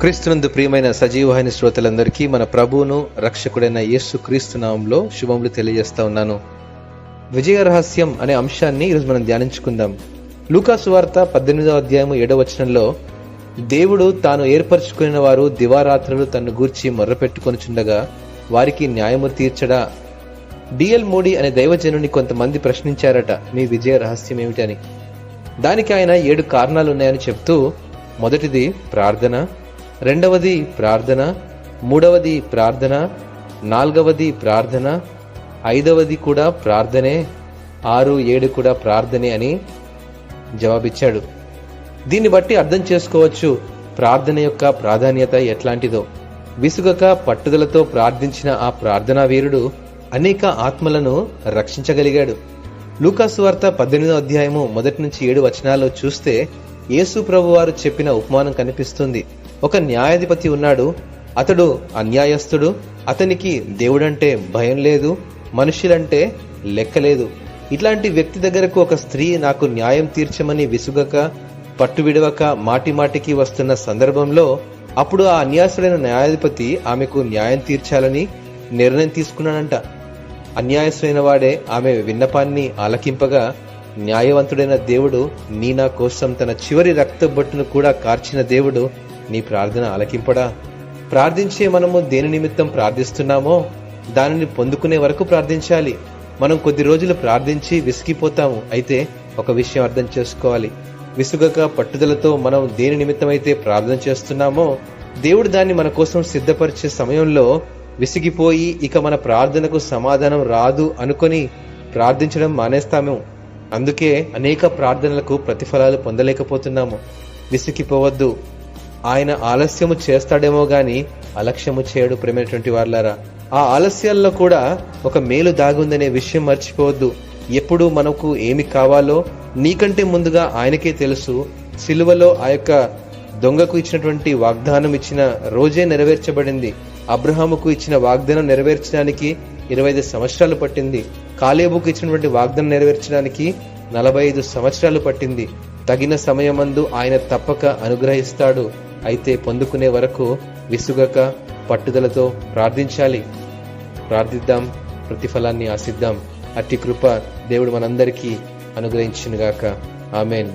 క్రీస్తునందు ప్రియమైన సజీవమైన శ్రోతలందరికీ మన ప్రభువును రక్షకుడైన యేసు క్రీస్తు నామంలో శుభములు తెలియజేస్తా ఉన్నాను. విజయ రహస్యం అనే అంశాన్ని ఈరోజు మనం ధ్యానించుకుందాం. లూకా సువార్త 18వ అధ్యాయం 7వ వచనంలో, దేవుడు తాను ఏర్పరచుకున్న వారు దివారాత్రులు తన్ను గూర్చి మొర్రపెట్టుకొనుచుండగా వారికి న్యాయము తీర్చడా. డిఎల్ మోడీ అనే దైవజనుని కొంతమంది ప్రశ్నించారట, మీ విజయ రహస్యం ఏమిటని. దానికి ఆయన 7 కారణాలున్నాయని చెప్తూ, మొదటిది ప్రార్థన, రెండవది ప్రార్థన, మూడవది ప్రార్థన, నాలుగవది ప్రార్థన, 5వది కూడా ప్రార్థనే, 6, 7 కూడా ప్రార్థనే అని జవాబిచ్చాడు. దీన్ని బట్టి అర్థం చేసుకోవచ్చు ప్రార్థన యొక్క ప్రాధాన్యత ఎట్లాంటిదో. విసుగక పట్టుదలతో ప్రార్థించిన ఆ ప్రార్థనా వీరుడు అనేక ఆత్మలను రక్షించగలిగాడు. లూకా సువార్త 18వ అధ్యాయము 1 నుంచి 7 వచనాల్లో చూస్తే యేసు ప్రభు వారు చెప్పిన ఉపమానం కనిపిస్తుంది. ఒక న్యాయాధిపతి ఉన్నాడు. అతడు అన్యాయస్తుడు. అతనికి దేవుడంటే భయం లేదు, మనుషులంటే లెక్కలేదు. ఇట్లాంటి వ్యక్తి దగ్గరకు ఒక స్త్రీ నాకు న్యాయం తీర్చమని విసుగక పట్టు విడవక మాటి మాటికి వస్తున్న సందర్భంలో అప్పుడు ఆ అన్యాయస్తుడైన న్యాయాధిపతి ఆమెకు న్యాయం తీర్చాలని నిర్ణయం తీసుకున్నాడంట. అన్యాయస్తుడైన వాడే ఆమె విన్నపాన్ని ఆలకింపగా న్యాయవంతుడైన దేవుడు, నీ నా కోసం తన చివరి రక్తబొట్టును కూడా కార్చిన దేవుడు నీ ప్రార్థన ఆలకింపడా? ప్రార్థించే మనము దేని నిమిత్తం ప్రార్థిస్తున్నామో దానిని పొందుకునే వరకు ప్రార్థించాలి. మనం కొద్ది రోజులు ప్రార్థించి విసిగిపోతాము. అయితే ఒక విషయం అర్థం చేసుకోవాలి, విసుగక పట్టుదలతో మనం దేని నిమిత్తమైతే ప్రార్థన చేస్తున్నామో దేవుడు దాన్ని మన కోసం సిద్ధపరిచే సమయంలో విసిగిపోయి ఇక మన ప్రార్థనకు సమాధానం రాదు అనుకొని ప్రార్థించడం మానేస్తాము. అందుకే అనేక ప్రార్థనలకు ప్రతిఫలాలు పొందలేకపోతున్నాము. విసిగిపోవద్దు. ఆయన ఆలస్యము చేస్తాడేమో గాని అలక్ష్యము చేయడు. ప్రేమైనటువంటి వారులారా, ఆ ఆలస్యాల్లో కూడా ఒక మేలు దాగుందనే విషయం మర్చిపోవద్దు. ఎప్పుడు మనకు ఏమి కావాలో నీకంటే ముందుగా ఆయనకే తెలుసు. సిలువలో ఆ యొక్క దొంగకు ఇచ్చినటువంటి వాగ్దానం ఇచ్చిన రోజే నెరవేర్చబడింది. అబ్రహాముకు ఇచ్చిన వాగ్దానం నెరవేర్చడానికి 25 సంవత్సరాలు పట్టింది. కాలేబుకు ఇచ్చినటువంటి వాగ్దానం నెరవేర్చడానికి 45 సంవత్సరాలు పట్టింది. తగిన సమయమందు ఆయన తప్పక అనుగ్రహిస్తాడు. అయితే పొందుకునే వరకు విసుగక పట్టుదలతో ప్రార్థించాలి. ప్రార్థిద్దాం, ప్రతిఫలాన్ని ఆశిద్దాం. అట్టి కృప దేవుడు మనందరికీ అనుగ్రహించునుగాక. ఆమెన్.